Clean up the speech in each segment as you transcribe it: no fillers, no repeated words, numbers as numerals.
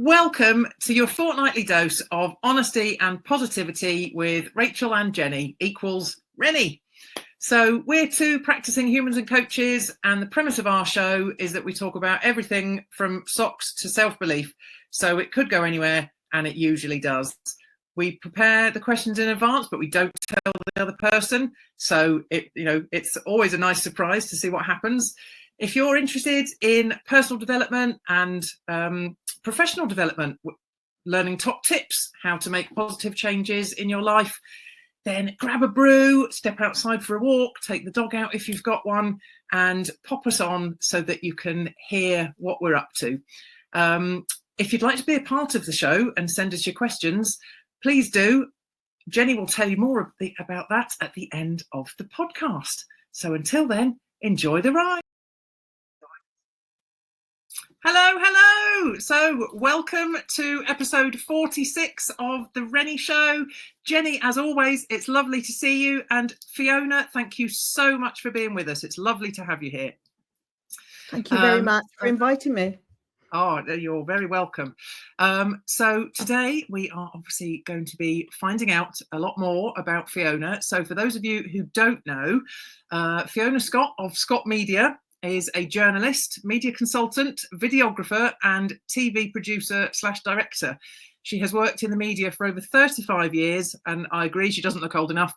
Welcome to your fortnightly dose of honesty and positivity with Rachel and Jenny equals Renny. So we're two practicing humans and coaches, and the premise of our show is that we talk about everything from socks to self-belief. So it could go anywhere, and it usually does. We prepare the questions in advance, but we don't tell the other person. So it's always a nice surprise to see what happens. If you're interested in personal development and professional development, learning top tips, how to make positive changes in your life, then grab a brew, step outside for a walk, take the dog out if you've got one, and pop us on so that you can hear what we're up to. If you'd like to be a part of the show and send us your questions, please do. Jenny will tell you more about that at the end of the podcast. So until then, enjoy the ride. Hello. So welcome to episode 46 of the Renny Show. Jenny, as always, it's lovely to see you. And Fiona, thank you so much for being with us. It's lovely to have you here. Thank you very much for inviting me. Oh, you're very welcome. So today we are obviously going to be finding out a lot more about Fiona. So for those of you who don't know, Fiona Scott of Scott Media is a journalist, media consultant, videographer and TV producer / director. She has worked in the media for over 35 years, and I agree she doesn't look old enough,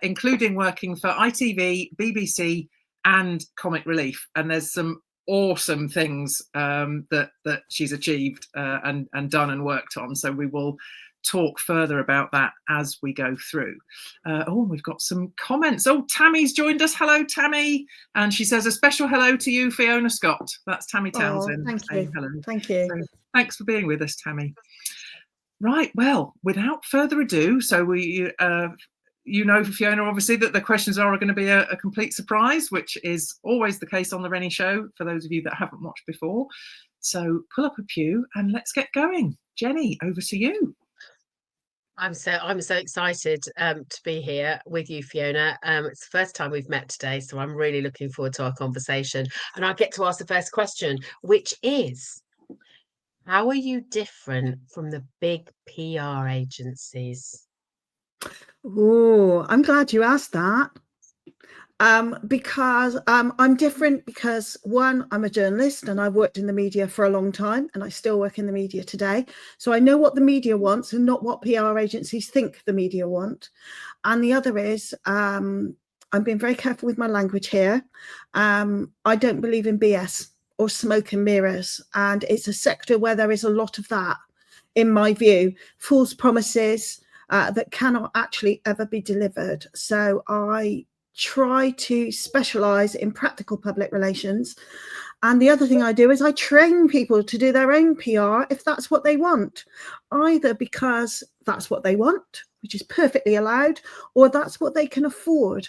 including working for ITV, BBC and Comic Relief. And there's some awesome things that she's achieved and done and worked on. So we will talk further about that as we go through. We've got some comments. Tammy's joined us. Hello, Tammy. And she says a special hello to you, Fiona Scott. That's Tammy Townsend. Thank you. Hello. Thank you. So, thanks for being with us, Tammy. Right. Well, without further ado, so we, for Fiona, obviously, that the questions are going to be a complete surprise, which is always the case on the Renny Show, for those of you that haven't watched before. So pull up a pew and let's get going. Jenny, over to you. I'm so excited to be here with you, Fiona. It's the first time we've met today, so I'm really looking forward to our conversation. And I'll get to ask the first question, which is, how are you different from the big PR agencies? Oh, I'm glad you asked that. Because I'm different because, one, I'm a journalist and I've worked in the media for a long time and I still work in the media today. So I know what the media wants and not what PR agencies think the media want. And the other is, I'm being very careful with my language here. I don't believe in BS or smoke and mirrors. And it's a sector where there is a lot of that, in my view, false promises that cannot actually ever be delivered. So I try to specialize in practical public relations. And the other thing I do is I train people to do their own PR if that's what they want, either because that's what they want, which is perfectly allowed, or that's what they can afford.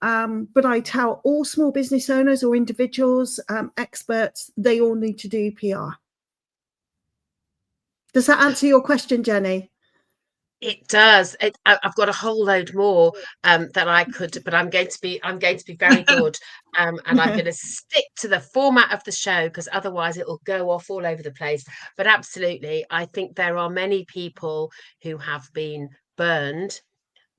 But I tell all small business owners or individuals, experts, they all need to do PR. Does that answer your question, Jenny? It does. I've got a whole load more that I could, but I'm going to be very good, and I'm going to stick to the format of the show because otherwise it will go off all over the place. But absolutely, I think there are many people who have been burned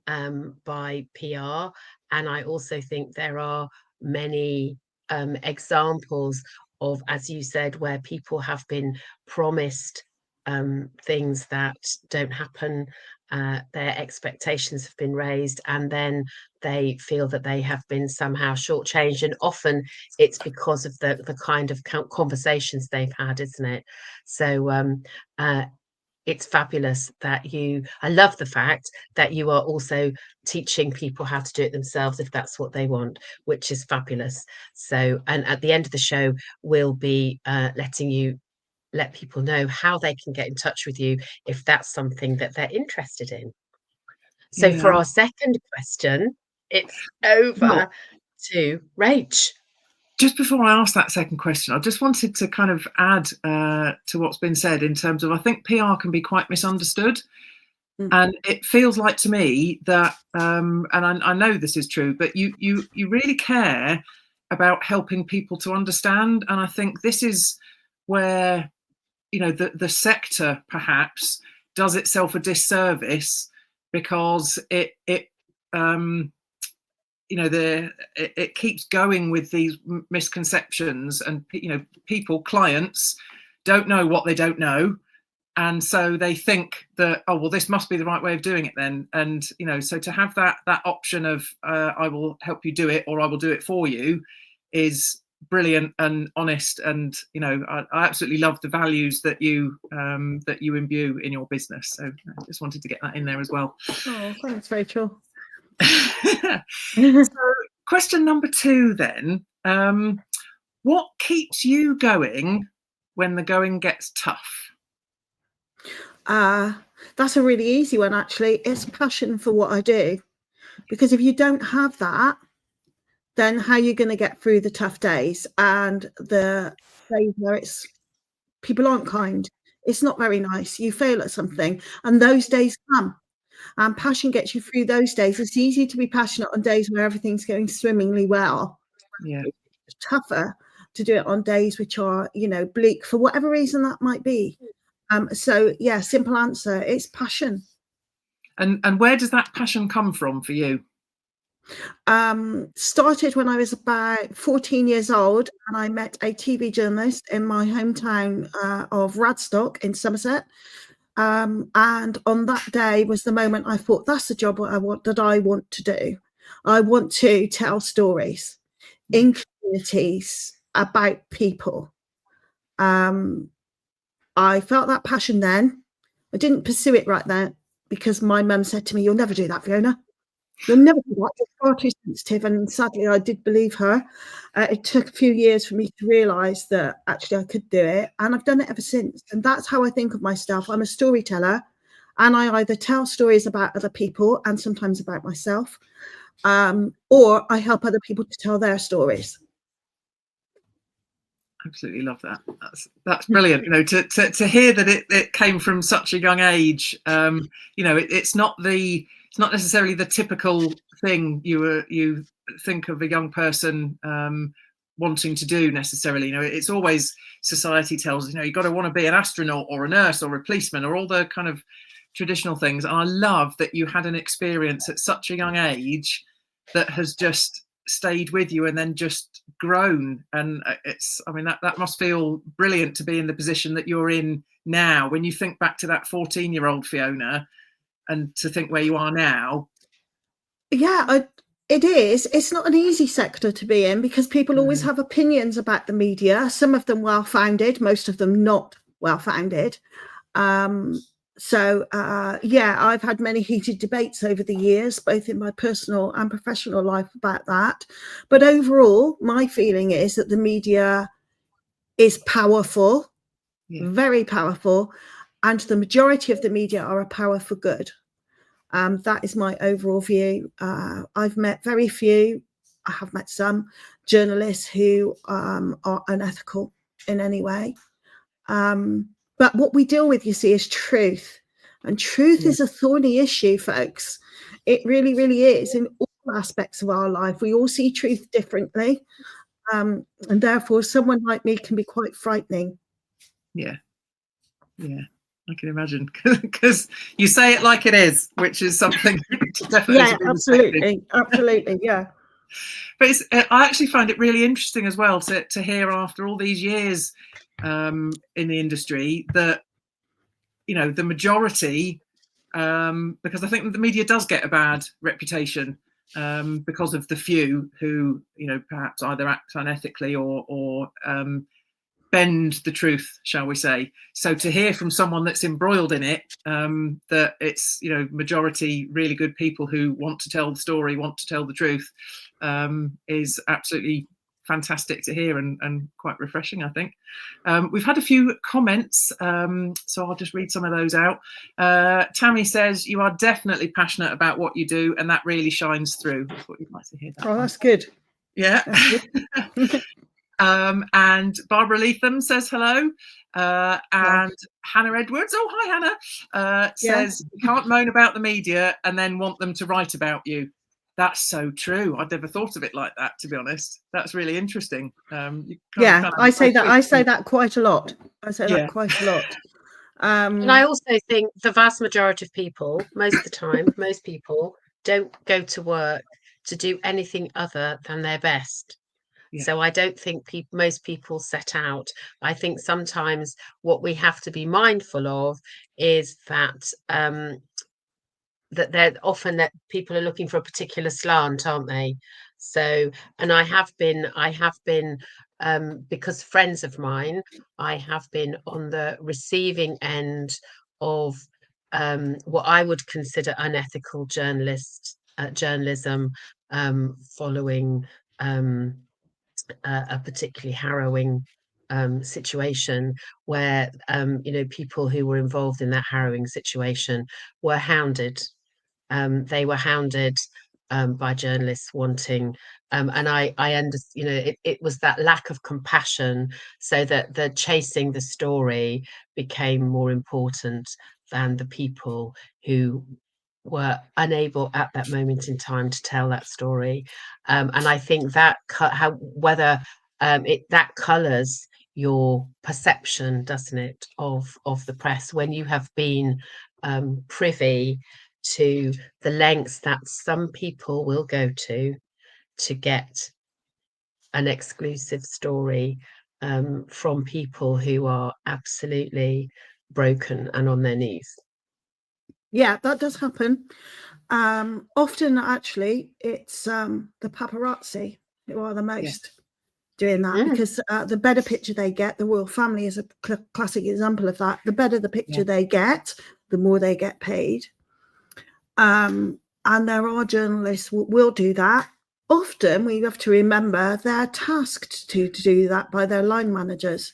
by PR, and I also think there are many examples of, as you said, where people have been promised things that don't happen. Their expectations have been raised and then they feel that they have been somehow shortchanged, and often it's because of the kind of conversations they've had, isn't it? So it's fabulous that I love the fact that you are also teaching people how to do it themselves if that's what they want, which is fabulous. So, and at the end of the show, we'll be letting you let people know how they can get in touch with you if that's something that they're interested in. So for our second question, it's over to Rach. Just before I ask that second question, I just wanted to kind of add to what's been said in terms of, I think PR can be quite misunderstood. And it feels like to me that, and I know this is true, but you really care about helping people to understand. And I think this is where the sector perhaps does itself a disservice because it keeps going with these misconceptions, and clients don't know what they don't know, and so they think that, oh well, this must be the right way of doing it then. And so to have that option of I will help you do it, or I will do it for you, is brilliant and honest. And I absolutely love the values that you imbue in your business. So I just wanted to get that in there as well. Oh, thanks, Rachel. So question number 2 then, what keeps you going when the going gets tough? That's a really easy one, actually. It's passion for what I do, because if you don't have that, then how are you going to get through the tough days and the days where people aren't kind? It's not very nice. You fail at something, and those days come. And passion gets you through those days. It's easy to be passionate on days where everything's going swimmingly well. Yeah. It's tougher to do it on days which are, bleak, for whatever reason that might be. So yeah, simple answer, it's passion. And where does that passion come from for you? Started when I was about 14 years old, and I met a TV journalist in my hometown of Radstock in Somerset. And on that day was the moment I thought, that's the job I want to do. I want to tell stories in communities about people. I felt that passion then. I didn't pursue it right then, because my mum said to me, "You'll never do that, Fiona. You'll never do that. You're far too sensitive." And sadly, I did believe her. It took a few years for me to realise that actually I could do it, and I've done it ever since. And that's how I think of myself. I'm a storyteller, and I either tell stories about other people and sometimes about myself, or I help other people to tell their stories. Absolutely love that. That's brilliant. To hear that it came from such a young age. It's not necessarily the typical thing you think of a young person wanting to do necessarily. It's always, society tells you've got to want to be an astronaut or a nurse or a policeman or all the kind of traditional things. And I love that you had an experience at such a young age that has just stayed with you and then just grown. And that must feel brilliant to be in the position that you're in now. When you think back to that 14-year-old Fiona and to think where you are now. Yeah, it is. It's not an easy sector to be in, because people always have opinions about the media, some of them well-founded, most of them not well-founded. I've had many heated debates over the years, both in my personal and professional life, about that. But overall, my feeling is that the media is powerful, very powerful, and the majority of the media are a power for good. That is my overall view. I've met very few, I have met some journalists who are unethical in any way. But what we deal with, you see, is truth. And truth is a thorny issue, folks. It really, really is, in all aspects of our life. We all see truth differently. And therefore, someone like me can be quite frightening. Yeah. I can imagine, because you say it like it is, which is something definitely. Absolutely, yeah. But I actually find it really interesting as well to hear, after all these years in the industry, that the majority, because I think the media does get a bad reputation because of the few who perhaps either act unethically or bend the truth, shall we say. So to hear from someone that's embroiled in it, that it's majority really good people who want to tell the story, want to tell the truth, is absolutely fantastic to hear and quite refreshing, I think. We've had a few comments, so I'll just read some of those out. Tammy says, "You are definitely passionate about what you do, and that really shines through." I thought you'd like to hear that. Oh, that's good. Yeah. That's good. And Barbara Leatham says hello, and Hannah Edwards, oh hi Hannah, says, "You can't moan about the media and then want them to write about you." That's so true. I'd never thought of it like that, to be honest. That's really interesting. I say that quite a lot. I say that quite a lot. And I also think the vast majority of people, most of the time, most people don't go to work to do anything other than their best. So I don't think most people set out. I think sometimes what we have to be mindful of is that that they're often that people are looking for a particular slant, aren't they? So, and I have been because friends of mine, I have been on the receiving end of what I would consider unethical journalism, following a particularly harrowing situation where people who were involved in that harrowing situation were hounded. They were hounded by journalists wanting, and I understand, it was that lack of compassion, so that the chasing the story became more important than the people who were unable at that moment in time to tell that story. And I think that that colours your perception, doesn't it, of the press, when you have been privy to the lengths that some people will go to get an exclusive story from people who are absolutely broken and on their knees. Yeah, that does happen. Often, actually, it's the paparazzi who are the most doing that, because the better picture they get, the royal family is a classic example of that. The better the picture they get, the more they get paid. And there are journalists who will do that. Often, we have to remember they're tasked to do that by their line managers,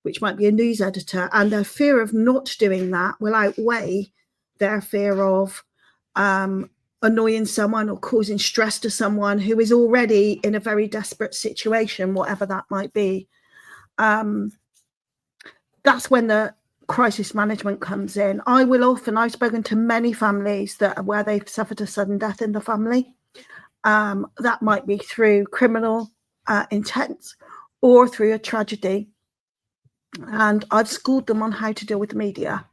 which might be a news editor, and their fear of not doing that will outweigh their fear of annoying someone or causing stress to someone who is already in a very desperate situation, whatever that might be. That's when the crisis management comes in. I've spoken to many families where they've suffered a sudden death in the family. That might be through criminal intent or through a tragedy. And I've schooled them on how to deal with the media.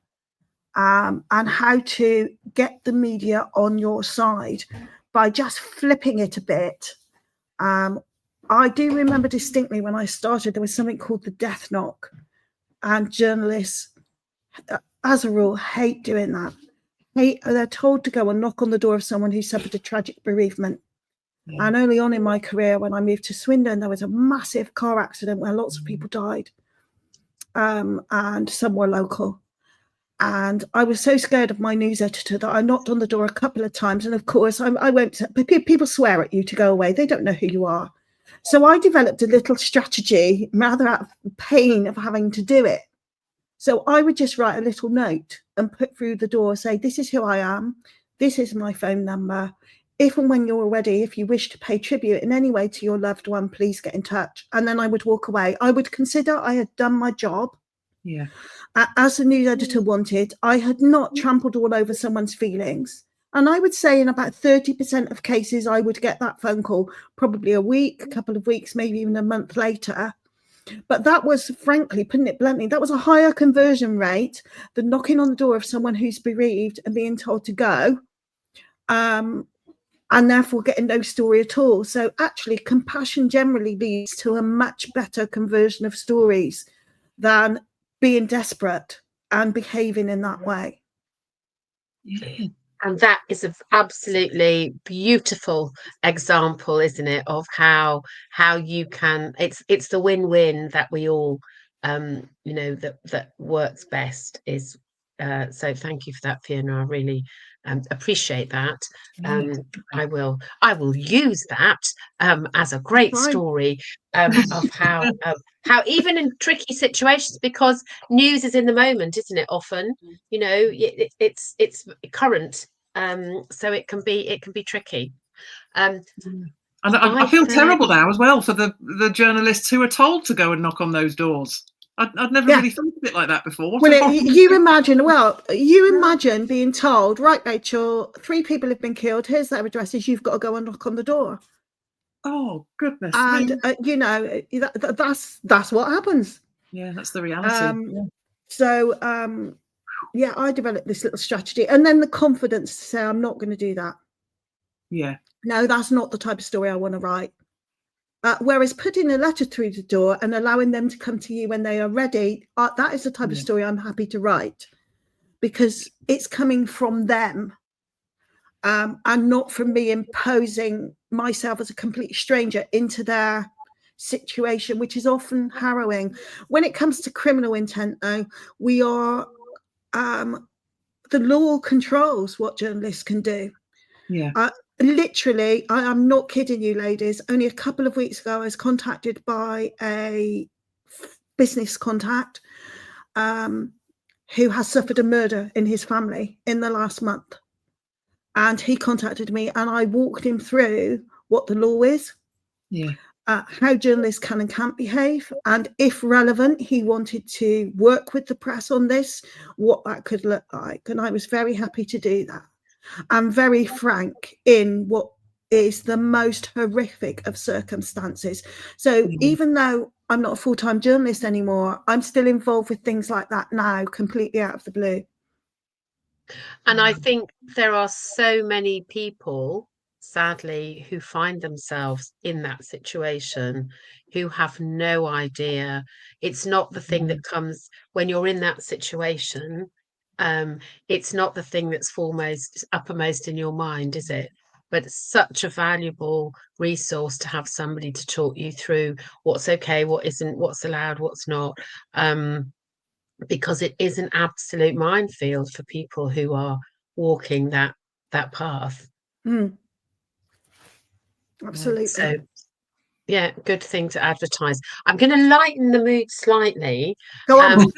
And how to get the media on your side by just flipping it a bit. I do remember distinctly when I started, there was something called the death knock, and journalists, as a rule, hate doing that. They're told to go and knock on the door of someone who suffered a tragic bereavement. And early on in my career, when I moved to Swindon, there was a massive car accident where lots of people died, and some were local. And I was so scared of my news editor that I knocked on the door a couple of times. And of course, I won't. People swear at you to go away. They don't know who you are. So I developed a little strategy, rather out of pain of having to do it. So I would just write a little note and put through the door, say, this is who I am. This is my phone number. If and when you're ready, if you wish to pay tribute in any way to your loved one, please get in touch. And then I would walk away. I would consider I had done my job. Yeah. As the news editor wanted, I had not trampled all over someone's feelings. And I would say in about 30% of cases, I would get that phone call probably a week, a couple of weeks, maybe even a month later. But that was, frankly, putting it bluntly, that was a higher conversion rate than knocking on the door of someone who's bereaved and being told to go, and therefore getting no story at all. So actually, compassion generally leads to a much better conversion of stories than being desperate and behaving in that way. And that is an absolutely beautiful example, isn't it, of how you can, it's the win-win that we all that works best is. So thank you for that, Fiona. I really appreciate that. I will use that as a great story of how even in tricky situations, because news is in the moment, isn't it? Often, it's current, so it can be tricky. And I feel terrible now as well for the journalists who are told to go and knock on those doors. I'd never really thought of it like that before. Well, you imagine being told, right, Rachel, 3 people have been killed. Here's their addresses. You've got to go and knock on the door. Oh, goodness. And, that's what happens. Yeah, that's the reality. So I developed this little strategy, and then the confidence to say, I'm not going to do that. Yeah. No, that's not the type of story I want to write. Whereas putting a letter through the door and allowing them to come to you when they are ready, that is the type of story I'm happy to write, because it's coming from them, and not from me imposing myself as a complete stranger into their situation, which is often harrowing. When it comes to criminal intent, though, we are the law controls what journalists can do. Yeah. Literally, I'm not kidding you, ladies. Only a couple of weeks ago, I was contacted by a business contact who has suffered a murder in his family in the last month. And he contacted me, and I walked him through what the law is, how journalists can and can't behave, and if relevant, he wanted to work with the press on this, what that could look like. And I was very happy to do that. I'm very frank in what is the most horrific of circumstances. So even though I'm not a full-time journalist anymore, I'm still involved with things like that now, completely out of the blue. And I think there are so many people, sadly, who find themselves in that situation, who have no idea. It's not the thing that comes when you're in that situation. It's not the thing that's uppermost in your mind, is it? But it's such a valuable resource to have somebody to talk you through what's okay, what isn't, what's allowed, what's not. Because it is an absolute minefield for people who are walking that path. Absolutely. So, yeah, good thing to advertise. I'm going to lighten the mood slightly. Go on.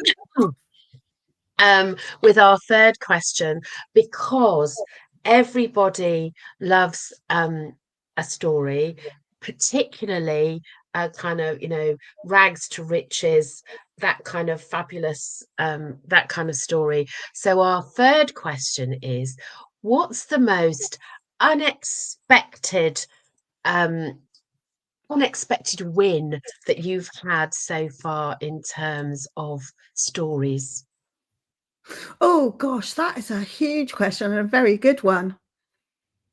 With our third question, because everybody loves a story, particularly kind of, rags to riches, that kind of fabulous, that kind of story. So our third question is, what's the most unexpected win that you've had so far in terms of stories? Oh gosh, that is a huge question and a very good one,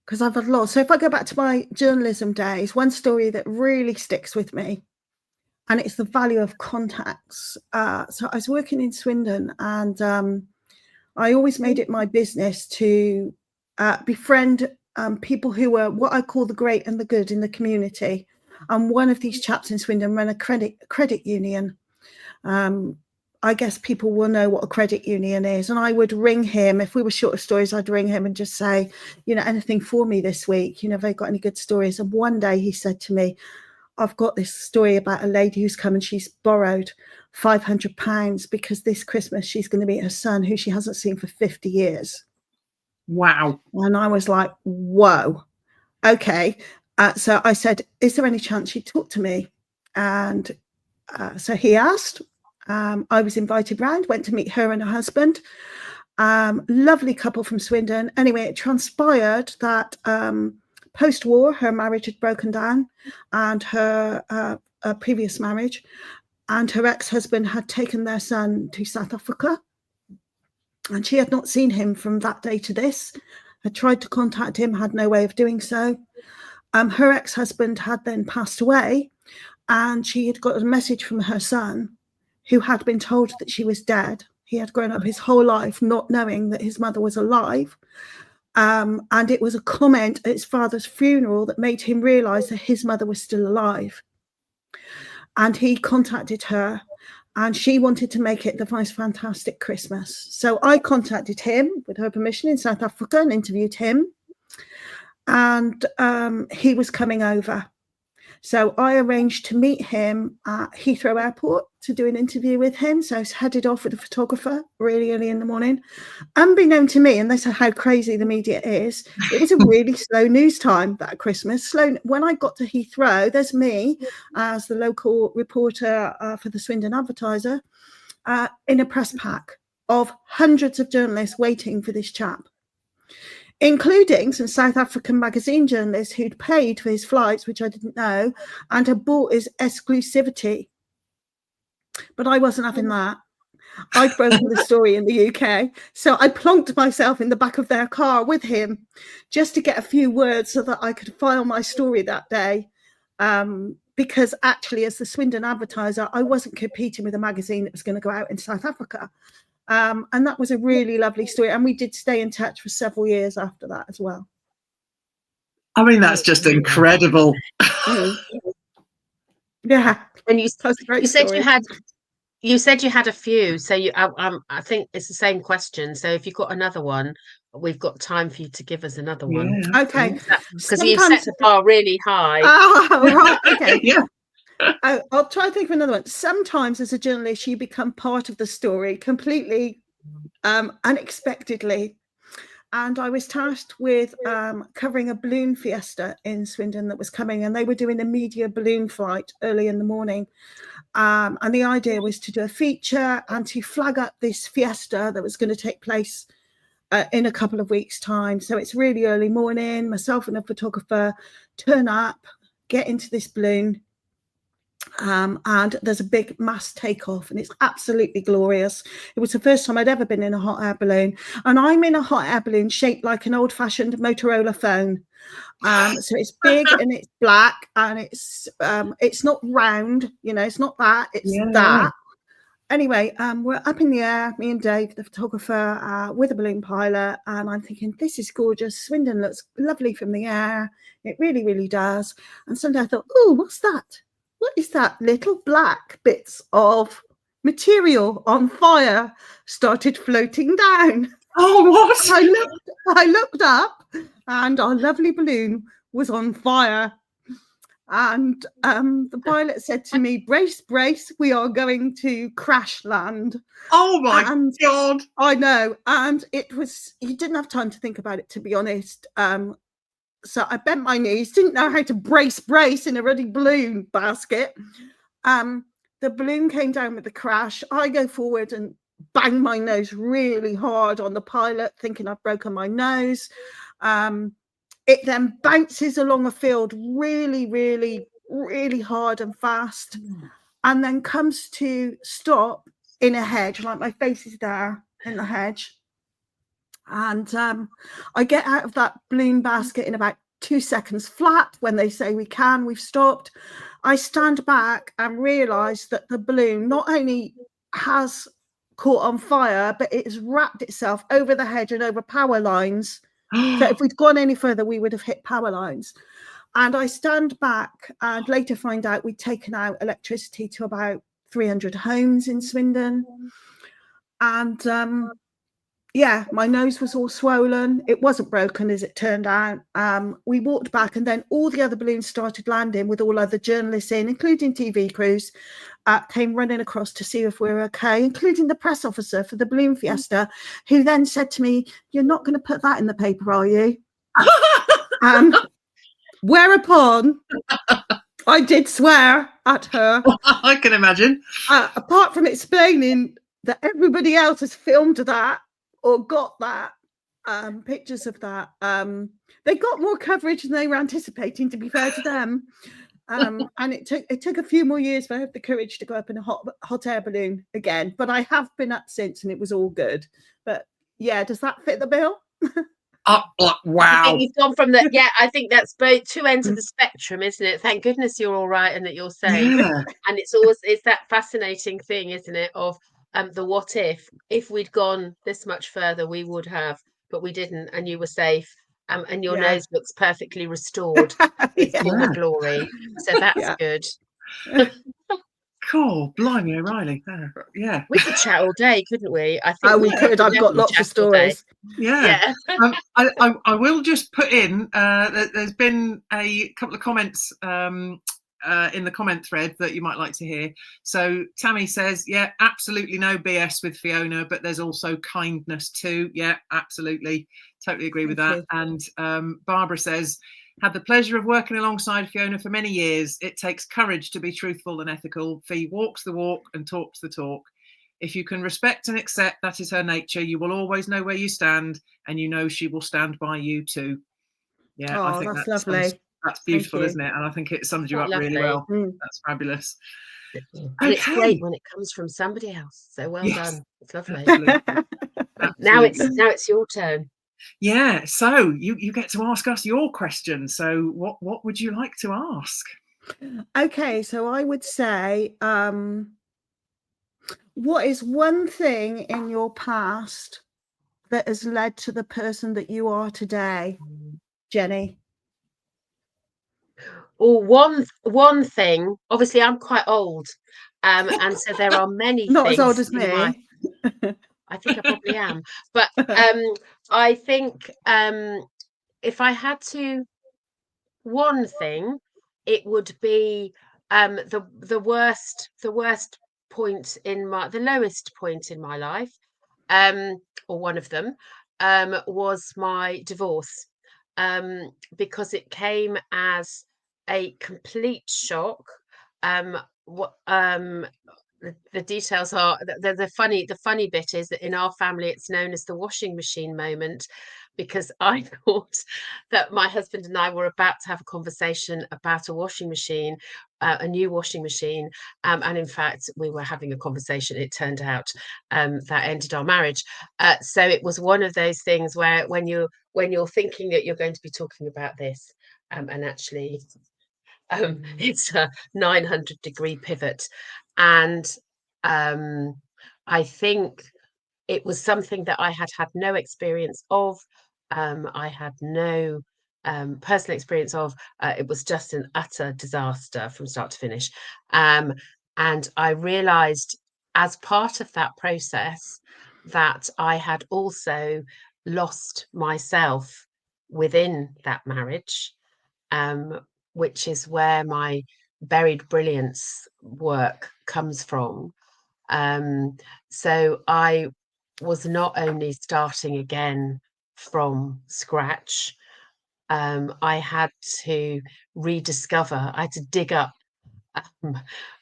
because I've had lots. So if I go back to my journalism days, one story that really sticks with me, and it's the value of contacts. So I was working in Swindon, and I always made it my business to befriend people who were what I call the great and the good in the community. And one of these chaps in Swindon ran a credit union. I guess people will know what a credit union is. And I would ring him. If we were short of stories, I'd ring him and just say, anything for me this week? Have they got any good stories? And one day he said to me, I've got this story about a lady who's come and she's borrowed £500 because this Christmas she's going to meet her son, who she hasn't seen for 50 years. Wow. And I was like, whoa, okay. So I said, is there any chance she'd talk to me? And so he asked. I was invited round, went to meet her and her husband. Lovely couple from Swindon. Anyway, it transpired that post-war, her marriage had broken down, and her previous marriage, and her ex-husband had taken their son to South Africa, and she had not seen him from that day to this. Had tried to contact him, had no way of doing so. Her ex-husband had then passed away, and she had got a message from her son, who had been told that she was dead. He had grown up his whole life not knowing that his mother was alive. And it was a comment at his father's funeral that made him realise that his mother was still alive. And he contacted her, and she wanted to make it the most fantastic Christmas. So I contacted him with her permission in South Africa and interviewed him. And he was coming over. So I arranged to meet him at Heathrow Airport to do an interview with him. So I was headed off with a photographer really early in the morning. Unbeknown to me, and this is how crazy the media is, it was a really slow news time that Christmas. Slow. When I got to Heathrow, there's me as the local reporter for the Swindon Advertiser in a press pack of hundreds of journalists waiting for this chap, including some South African magazine journalists who'd paid for his flights, which I didn't know, and had bought his exclusivity. but I wasn't having that. I'd broken the story in the UK, so I plonked myself in the back of their car with him just to get a few words so that I could file my story that day. Because actually, as the Swindon advertiser, I wasn't competing with a magazine that was going to go out in South Africa. And that was a really lovely story. And we did stay in touch for several years after that as well. I mean, that's just incredible. Yeah. And you That's a great said story. you said you had a few. So I think it's the same question. So if you've got another one, we've got time for you to give us another one. Yeah. Okay. Because you've set the bar really high. Oh, right. Okay. Yeah. I'll try to think of another one. Sometimes as a journalist, you become part of the story completely unexpectedly. And I was tasked with covering a balloon fiesta in Swindon that was coming, and they were doing a media balloon flight early in the morning. And the idea was to do a feature and to flag up this fiesta that was going to take place in a couple of weeks' time. So it's really early morning. Myself and a photographer turn up, get into this balloon. And there's a big mass takeoff, and it's absolutely glorious. It was the first time I'd ever been in a hot air balloon, and I'm in a hot air balloon shaped like an old-fashioned Motorola phone. So it's big and it's black, and it's not round, it's not that, it's that. Anyway, we're up in the air, me and Dave, the photographer, with a balloon pilot, and I'm thinking, this is gorgeous. Swindon looks lovely from the air. It really, really does. And suddenly I thought, oh, what's that? What is that? Little black bits of material on fire started floating down. Oh, what? I looked up, and our lovely balloon was on fire. And the pilot said to me, brace, we are going to crash land. Oh my God. I know. And you didn't have time to think about it, to be honest. So I bent my knees, didn't know how to brace in a ruddy balloon basket. The balloon came down with the crash. I go forward and bang my nose really hard on the pilot, thinking I've broken my nose. It then bounces along a field really, really, really hard and fast, and then comes to stop in a hedge, like my face is there in the hedge. And I get out of that balloon basket in about 2 seconds flat. When they say we've stopped. I stand back and realise that the balloon not only has caught on fire, but it has wrapped itself over the hedge and over power lines. So if we'd gone any further, we would have hit power lines. And I stand back and later find out we'd taken out electricity to about 300 homes in Swindon. And my nose was all swollen. It wasn't broken, as it turned out. We walked back, and then all the other balloons started landing with all other journalists in, including TV crews, came running across to see if we were okay, including the press officer for the balloon fiesta, who then said to me, "You're not going to put that in the paper, are you?" Whereupon I did swear at her. I can imagine. Apart from explaining that everybody else has filmed that or got that, pictures of that. They got more coverage than they were anticipating, to be fair to them. And it took a few more years for I had the courage to go up in a hot air balloon again. But I have been up since, and it was all good. But yeah, does that fit the bill? Wow. I think you've gone from the I think that's both two ends of the spectrum, isn't it? Thank goodness you're all right and that you're safe. Yeah. And it's that fascinating thing, isn't it, of the what if we'd gone this much further, we would have, but we didn't, and you were safe. And your nose looks perfectly restored with former glory. So that's good. Cool, blimey, O'Reilly. Yeah. We could chat all day, couldn't we? I think we could. I've got lots of stories. Yeah. I will just put in, there's been a couple of comments in the comment thread that you might like to hear. So Tammy says, yeah, absolutely no BS with Fiona, but there's also kindness too. Yeah, absolutely. Totally agree with that. And Barbara says, had the pleasure of working alongside Fiona for many years. It takes courage to be truthful and ethical. Fee walks the walk and talks the talk. If you can respect and accept that is her nature, you will always know where you stand, and you know she will stand by you too. Yeah, I think that's lovely. That's beautiful, isn't it? And I think it sums you Quite up really lovely. well. That's fabulous. And it's great when it comes from somebody else. So well done. It's lovely. Absolutely. Now Absolutely. it's your turn. Yeah. So you get to ask us your question. So what would you like to ask? Okay, so I would say, what is one thing in your past that has led to the person that you are today, Jenny? Or one thing, obviously I'm quite old, and so there are many Not as old things as in my, me. I think I probably am, but I think if I had to, one thing, it would be the worst point in my, the lowest point in my life, or one of them, was my divorce, because it came as a complete shock. What the details are, the funny bit is that in our family it's known as the washing machine moment, because I thought that my husband and I were about to have a conversation about a washing machine, a new washing machine, and in fact we were having a conversation. It turned out that ended our marriage. So it was one of those things where when you're thinking that you're going to be talking about this, and actually it's a 900-degree pivot. And I think it was something that I had no experience of. I had no personal experience of. It was just an utter disaster from start to finish. And I realized as part of that process that I had also lost myself within that marriage, which is where my buried brilliance work comes from. So I was not only starting again from scratch, I had to rediscover, I had to dig up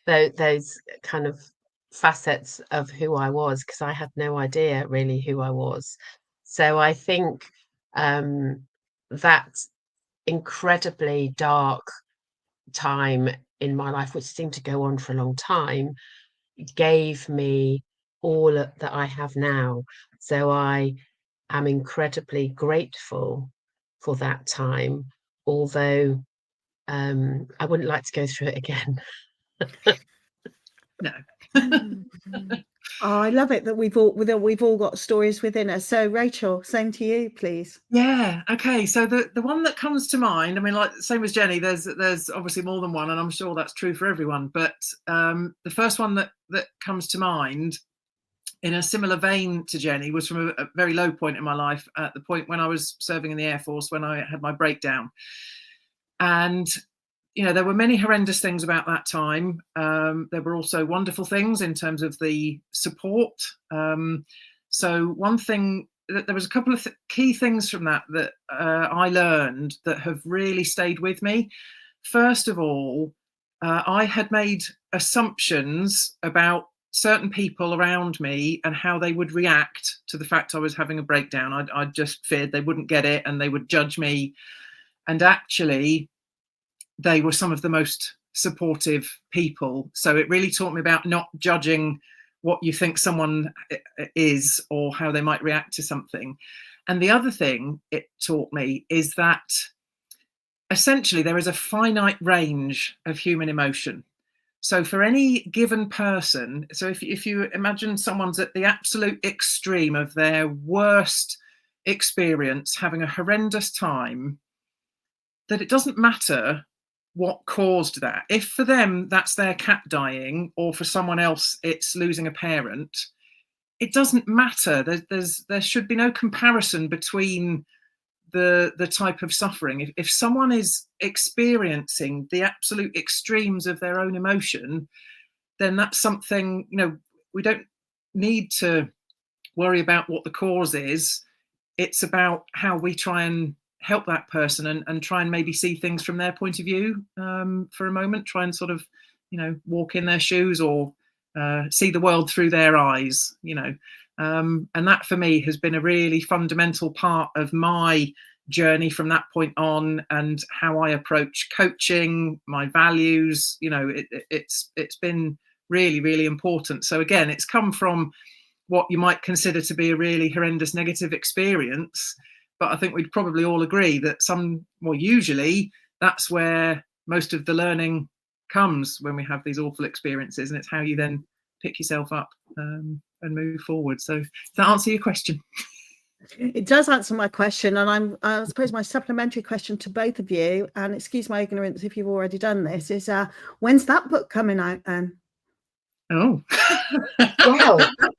those kind of facets of who I was, because I had no idea really who I was. So I think that incredibly dark time in my life, which seemed to go on for a long time, gave me all that I have now. So I am incredibly grateful for that time, although I wouldn't like to go through it again. No. Oh, I love it that we've all got stories within us. So Rachel, same to you, please. Yeah. Okay. So the one that comes to mind, I mean, like same as Jenny, there's obviously more than one, and I'm sure that's true for everyone. But the first one that comes to mind, in a similar vein to Jenny, was from a very low point in my life, at the point when I was serving in the Air Force, when I had my breakdown. And there were many horrendous things about that time. There were also wonderful things in terms of the support. So one thing, there was a couple of key things from that I learned that have really stayed with me. First of all, I had made assumptions about certain people around me and how they would react to the fact I was having a breakdown. I just feared they wouldn't get it and they would judge me. And actually, they were some of the most supportive people. So it really taught me about not judging what you think someone is or how they might react to something. And the other thing it taught me is that essentially there is a finite range of human emotion. So for any given person, so if you imagine someone's at the absolute extreme of their worst experience, having a horrendous time, that it doesn't matter what caused that. If for them that's their cat dying, or for someone else it's losing a parent, it doesn't matter. There should be no comparison between the type of suffering. If someone is experiencing the absolute extremes of their own emotion, then that's something, we don't need to worry about what the cause is. It's about how we try and help that person and try and maybe see things from their point of view, for a moment, try and sort of, walk in their shoes, or see the world through their eyes, and that for me has been a really fundamental part of my journey from that point on, and how I approach coaching, my values. You know, it's been really, really important. So again, it's come from what you might consider to be a really horrendous negative experience, but I think we'd probably all agree that usually that's where most of the learning comes, when we have these awful experiences, and it's how you then pick yourself up and move forward. So does that answer your question? It does answer my question, and I suppose my supplementary question to both of you, and excuse my ignorance if you've already done this, is when's that book coming out then? Oh, well,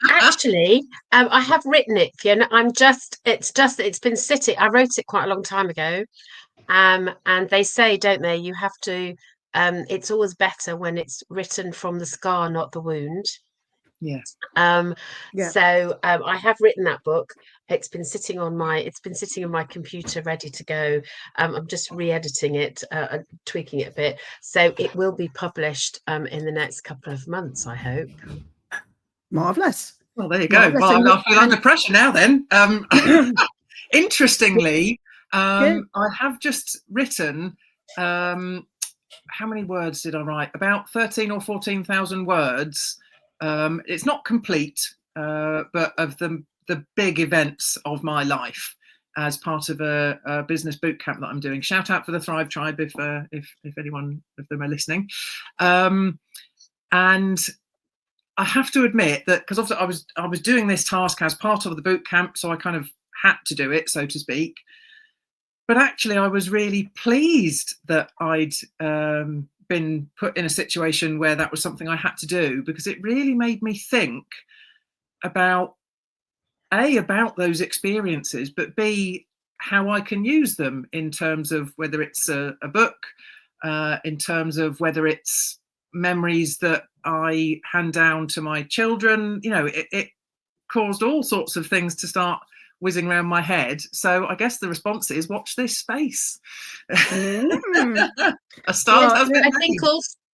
actually, I have written it, Fiona. It's been sitting. I wrote it quite a long time ago, and they say, don't they, you have to. It's always better when it's written from the scar, not the wound. Yes. So I have written that book. It's been sitting on my computer, ready to go. I'm just re-editing it, tweaking it a bit. So it will be published in the next couple of months, I hope. Marvelous. Well, there you go. Well, I feel under pressure now then. Interestingly, I have just written, how many words did I write? About 13 or 14,000 words. It's not complete, but of the big events of my life as part of a business boot camp that I'm doing. Shout out for the Thrive Tribe if anyone of them are listening. And I have to admit that, because obviously I was doing this task as part of the boot camp, so I kind of had to do it, so to speak. But actually, I was really pleased that I'd been put in a situation where that was something I had to do, because it really made me think about those experiences, but B, how I can use them in terms of whether it's a book, in terms of whether it's memories that I hand down to my children. You know, it caused all sorts of things to start whizzing around my head. So I guess the response is, watch this space. A start has been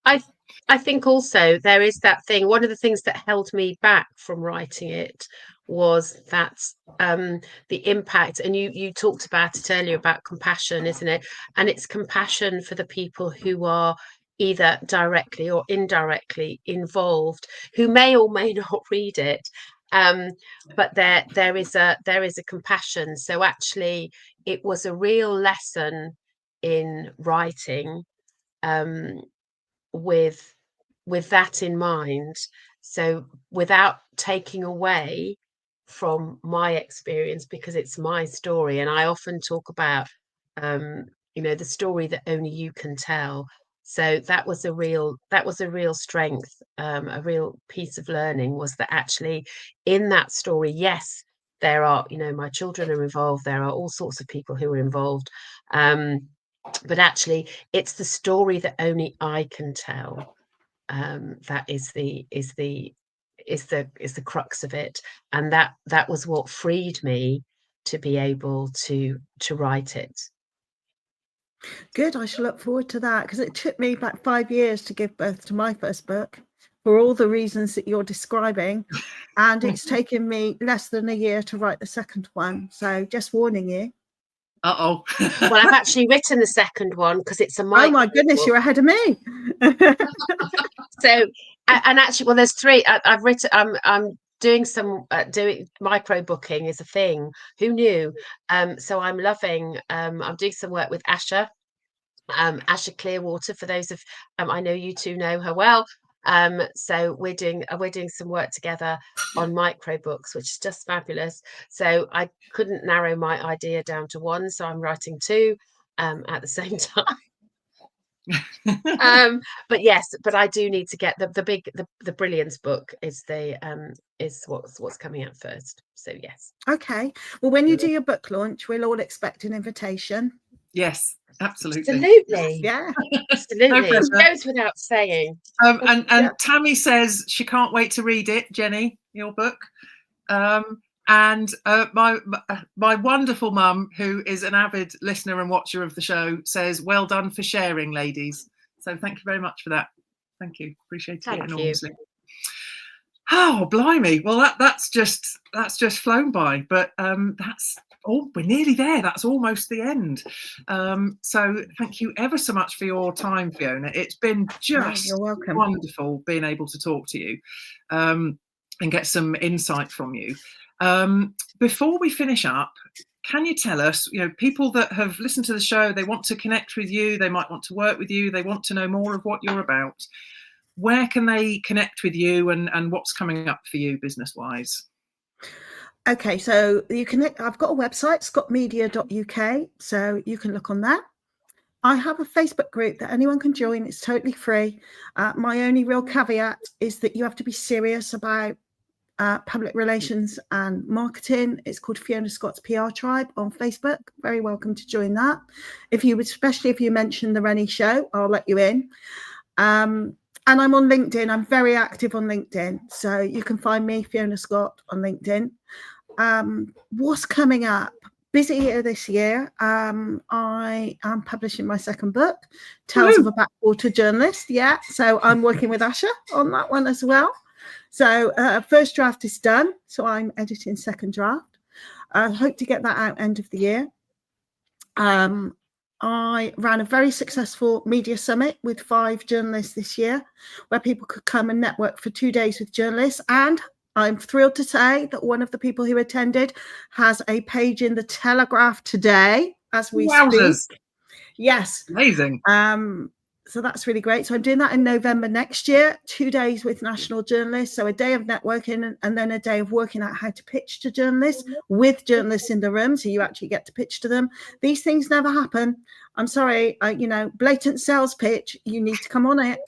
made. I think also there is that thing. One of the things that held me back from writing it was that the impact, and you talked about it earlier about compassion, isn't it? And it's compassion for the people who are either directly or indirectly involved, who may or may not read it. But there is a compassion. So actually, it was a real lesson in writing, with that in mind. So without taking away from my experience, because it's my story, and I often talk about the story that only you can tell. So that was a real strength, a real piece of learning, was that actually in that story, yes, there are, my children are involved, there are all sorts of people who are involved, but actually it's the story that only I can tell. That is the crux of it, and that was what freed me to be able to write it. Good. I shall look forward to that, because it took me about 5 years to give birth to my first book, for all the reasons that you're describing, and it's taken me less than a year to write the second one. So just warning you. Well, I've actually written the second one, because it's a oh my goodness, book. You're ahead of me. So, and actually, well, there's three. I've written. I'm doing some doing micro booking is a thing. Who knew? So I'm loving. I'm doing some work with Asha Clearwater. For those of I know you two know her well. So we're doing some work together on micro books, which is just fabulous. So I couldn't narrow my idea down to one, so I'm writing two at the same time. But yes, but I do need to get the Brilliance book is what's coming out first. So yes. Okay. Well, when you do your book launch, we'll all expect an invitation. Yes, absolutely. Absolutely. Yeah. Absolutely. It goes without saying. And yeah. Tammy says she can't wait to read it, Jenny, your book. And my wonderful mum, who is an avid listener and watcher of the show, says, well done for sharing, ladies. So thank you very much for that. Thank you. Appreciate it enormously. Oh, blimey. Well, that's just flown by. But Oh, we're nearly there. That's almost the end. So thank you ever so much for your time, Fiona. It's been just you're welcome. wonderful being able to talk to you and get some insight from you. Before we finish up, can you tell us, people that have listened to the show, they want to connect with you, they might want to work with you, they want to know more of what you're about. Where can they connect with you and what's coming up for you business-wise? Okay, so you can. I've got a website, scottmedia.uk, so you can look on that. I have a Facebook group that anyone can join. It's totally free. My only real caveat is that you have to be serious about public relations and marketing. It's called Fiona Scott's PR Tribe on Facebook. Very welcome to join that. Especially if you mention the Renny Show, I'll let you in. And I'm on LinkedIn. I'm very active on LinkedIn. So you can find me, Fiona Scott, on LinkedIn. What's coming up? Busy year this year. I am publishing my second book, Tales of a Backwater Journalist. Yeah. So I'm working with Asha on that one as well. So first draft is done. So I'm editing second draft. I hope to get that out end of the year. I ran a very successful media summit with 5 journalists this year, where people could come and network for 2 days with journalists. And I'm thrilled to say that one of the people who attended has a page in the Telegraph today as we speak. Yes. Amazing. So that's really great. So I'm doing that in November next year, 2 days with national journalists. So a day of networking and then a day of working out how to pitch to journalists with journalists in the room. So you actually get to pitch to them. These things never happen. I'm sorry, blatant sales pitch. You need to come on it.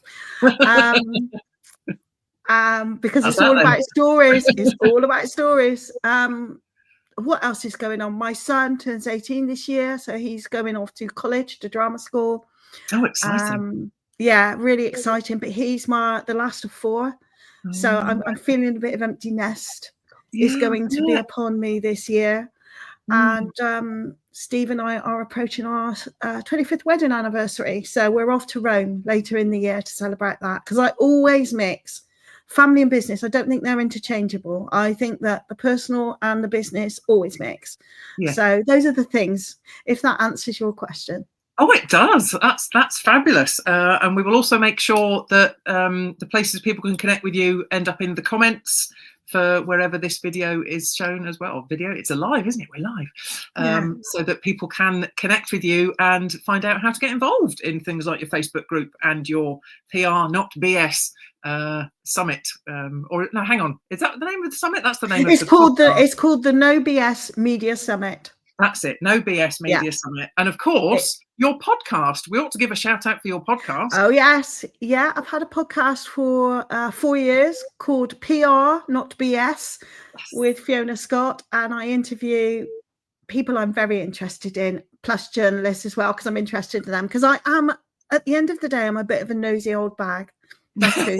Because it's all about stories. It's all about stories. What else is going on? My son turns 18 this year. So he's going off to college, to drama school. Oh, exciting. Yeah, really exciting. But he's the last of 4. So I'm feeling a bit of empty nest is going to be upon me this year. And Steve and I are approaching our 25th wedding anniversary. So we're off to Rome later in the year to celebrate that. Because I always mix family and business. I don't think they're interchangeable. I think that the personal and the business always mix. Yeah. So those are the things, if that answers your question. Oh, it does. That's fabulous. And we will also make sure that the places people can connect with you end up in the comments for wherever this video is shown as well. It's alive, isn't it? We're live. So that people can connect with you and find out how to get involved in things like your Facebook group and your PR Not BS summit. Or no, hang on. Is that the name of the summit? That's the name it's of the It's called the No BS Media Summit. That's it. No BS Media Summit. And of course, your podcast. We ought to give a shout out for your podcast. Oh, yes. Yeah, I've had a podcast for 4 years called PR Not BS with Fiona Scott. And I interview people I'm very interested in, plus journalists as well, because I'm interested in them. Because I am, at the end of the day, I'm a bit of a nosy old bag. That's true.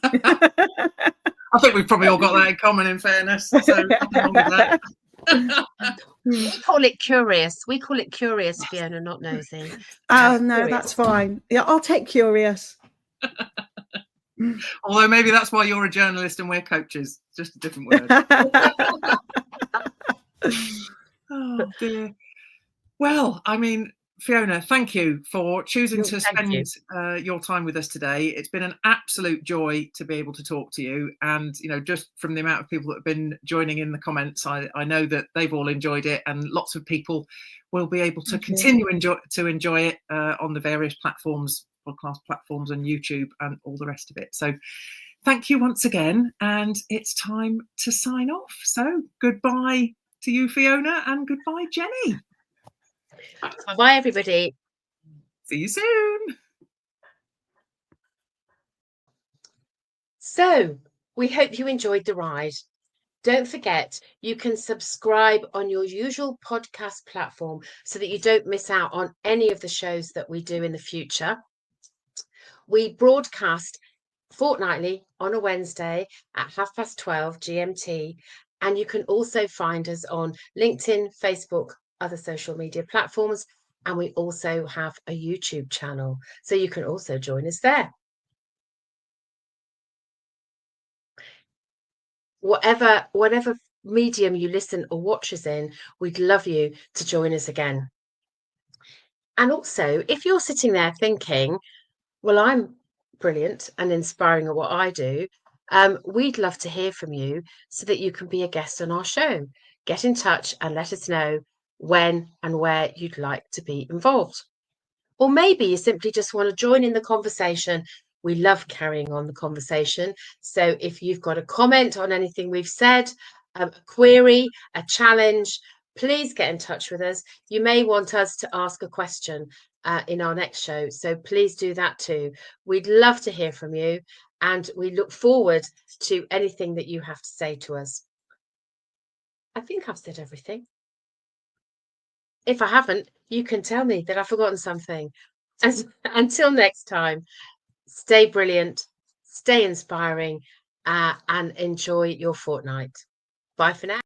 I think we've probably all got that in common, in fairness. So nothing wrong with that. We call it curious. Fiona, not nosy. Oh, no, curious. That's fine. Yeah, I'll take curious. Although maybe that's why you're a journalist and we're coaches. Just a different word. Oh, dear. Well, I mean, Fiona, thank you for choosing to spend your time with us today. It's been an absolute joy to be able to talk to you. And, just from the amount of people that have been joining in the comments, I know that they've all enjoyed it, and lots of people will be able to continue to enjoy it on the various platforms, podcast platforms and YouTube and all the rest of it. So thank you once again. And it's time to sign off. So goodbye to you, Fiona, and goodbye, Jenny. Bye, everybody. See you soon. So we hope you enjoyed the ride. Don't forget, you can subscribe on your usual podcast platform so that you don't miss out on any of the shows that we do in the future. We broadcast fortnightly on a Wednesday at 12:30 GMT. And you can also find us on LinkedIn, Facebook, other social media platforms, and we also have a YouTube channel, so you can also join us there. Whatever medium you listen or watch us in, we'd love you to join us again. And also, if you're sitting there thinking, well, I'm brilliant and inspiring at what I do, we'd love to hear from you so that you can be a guest on our show. Get in touch and let us know when and where you'd like to be involved. Or maybe you simply just want to join in the conversation. We love carrying on the conversation. So if you've got a comment on anything we've said, a query, a challenge, please get in touch with us. You may want us to ask a question in our next show. So please do that too. We'd love to hear from you, and we look forward to anything that you have to say to us. I think I've said everything. If I haven't, you can tell me that I've forgotten something. And until next time, stay brilliant, stay inspiring, and enjoy your fortnight. Bye for now.